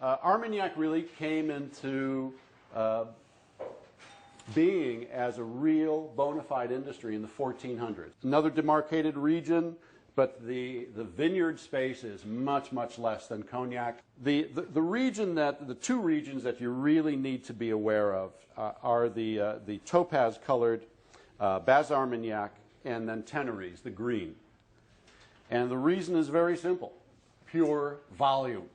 Armagnac really came into being as a real bona fide industry in the 1400s. Another demarcated region, but the vineyard space is much, much less than Cognac. The two regions that you really need to be aware of are the topaz-colored Bas Armagnac and then Teneriffe, the green. And the reason is very simple: pure volume.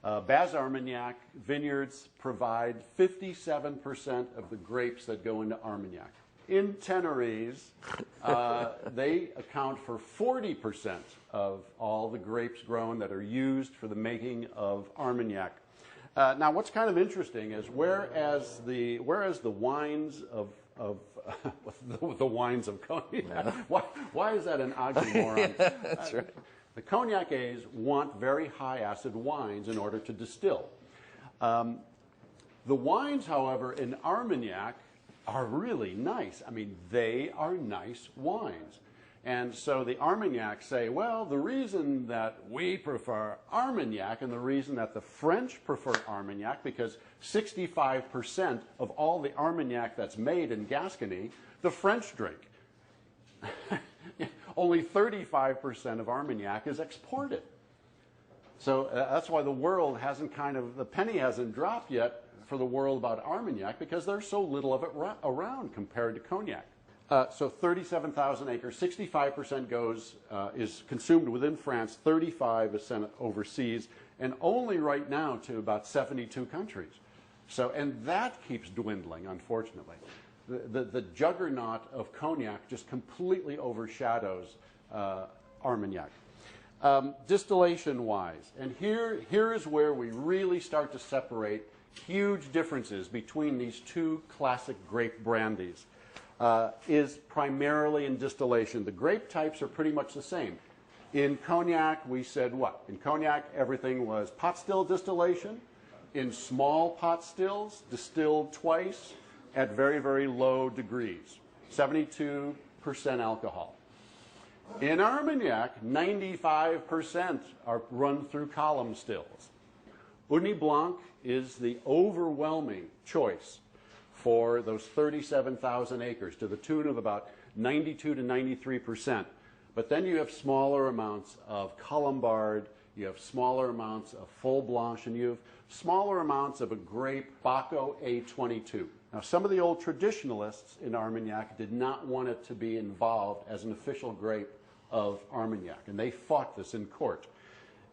Bas Armagnac vineyards provide 57% of the grapes that go into Armagnac. In Teneriffe, they account for 40% of all the grapes grown that are used for the making of Armagnac. Now, what's kind of interesting is whereas the wines of the wines of Cognac, why is that an oxymoron? Yeah, that's right. The Cognac-A's want very high acid wines in order to distill. The wines, however, in Armagnac are really nice. I mean, they are nice wines. And so the Armagnacs say, well, the reason that we prefer Armagnac and the reason that the French prefer Armagnac, because 65% of all the Armagnac that's made in Gascony, the French drink. Only 35% of Armagnac is exported. So that's why the world hasn't the penny hasn't dropped yet for the world about Armagnac, because there's so little of it around compared to Cognac. So 37,000 acres, 65% is consumed within France, 35% is sent overseas, and only right now to about 72 countries. So, and that keeps dwindling, unfortunately. The juggernaut of Cognac just completely overshadows Armagnac. Distillation-wise, and here is where we really start to separate huge differences between these two classic grape brandies, is primarily in distillation. The grape types are pretty much the same. In Cognac, we said what? In Cognac, everything was pot still distillation. In small pot stills, distilled twice at very, very low degrees, 72% alcohol. In Armagnac, 95% are run through column stills. Ugni Blanc is the overwhelming choice for those 37,000 acres, to the tune of about 92 to 93%. But then you have smaller amounts of Colombard, you have smaller amounts of Full Blanche, and you have smaller amounts of a grape, Baco A22. Now, some of the old traditionalists in Armagnac did not want it to be involved as an official grape of Armagnac, and they fought this in court.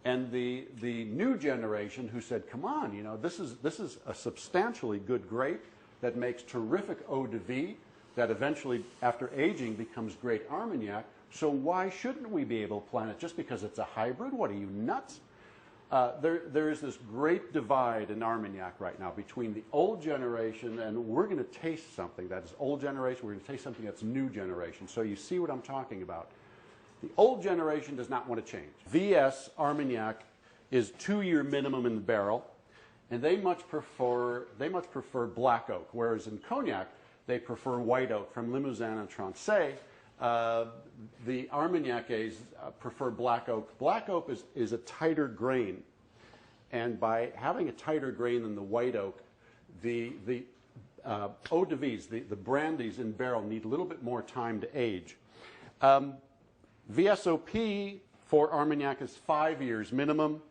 And the new generation who said, come on, you know, this is a substantially good grape that makes terrific eau de vie that eventually, after aging, becomes great Armagnac. So why shouldn't we be able to plant it just because it's a hybrid? What are you, nuts? There is this great divide in Armagnac right now between the old generation, and we're going to taste something that is old generation, we're going to taste something that's new generation. So you see what I'm talking about. The old generation does not want to change. VS Armagnac is 2-year minimum in the barrel, and they much prefer black oak, whereas in Cognac they prefer white oak from Limousin and Trancet. The Armagnacs prefer black oak. Black oak is a tighter grain, and by having a tighter grain than the white oak, the eau de vies, the brandies in barrel, need a little bit more time to age. VSOP for Armagnac is 5 years minimum,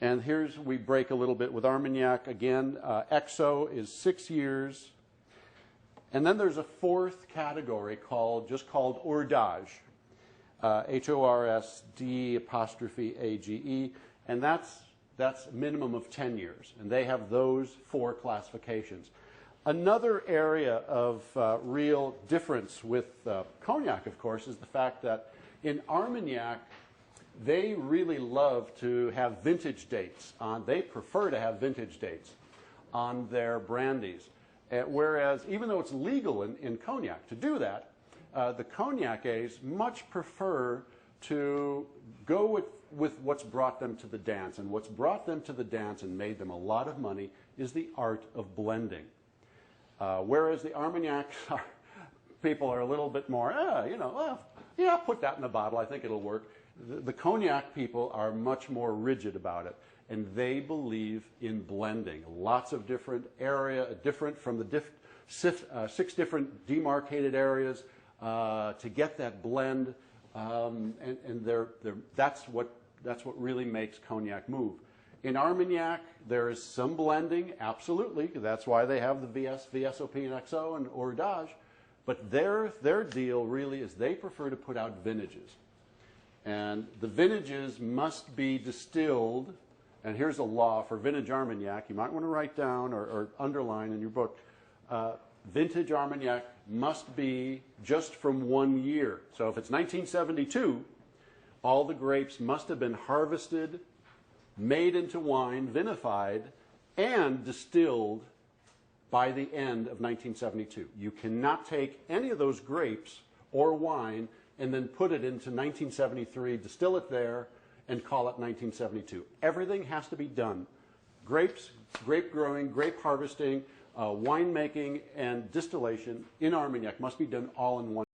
and we break a little bit with Armagnac again. XO is 6 years. And then there's a fourth category just called Hordage, HORSD''AGE, and that's minimum of 10 years, and they have those 4 classifications. Another area of real difference with Cognac, of course, is the fact that in Armagnac, they really love to have vintage dates they prefer to have vintage dates on their brandies. Whereas, even though it's legal in Cognac to do that, the Cognac-A's much prefer to go with what's brought them to the dance. And what's brought them to the dance and made them a lot of money is the art of blending. Whereas the Armagnacs, people are a little bit more, put that in a bottle, I think it'll work. The Cognac people are much more rigid about it. and they believe in blending. Lots of different different from the 6 different demarcated areas to get that blend, that's what really makes cognac move. In Armagnac, there is some blending, absolutely. That's why they have the VS, VSOP, and XO, and Hors But their deal really is they prefer to put out vintages. And the vintages must be distilled, and here's a law for vintage Armagnac. You might want to write down or underline in your book. Vintage Armagnac must be just from 1 year. So if it's 1972, all the grapes must have been harvested, made into wine, vinified, and distilled by the end of 1972. You cannot take any of those grapes or wine and then put it into 1973, distill it there, and call it 1972. Everything has to be done. Grapes, grape growing, grape harvesting, winemaking, and distillation in Armagnac must be done all in one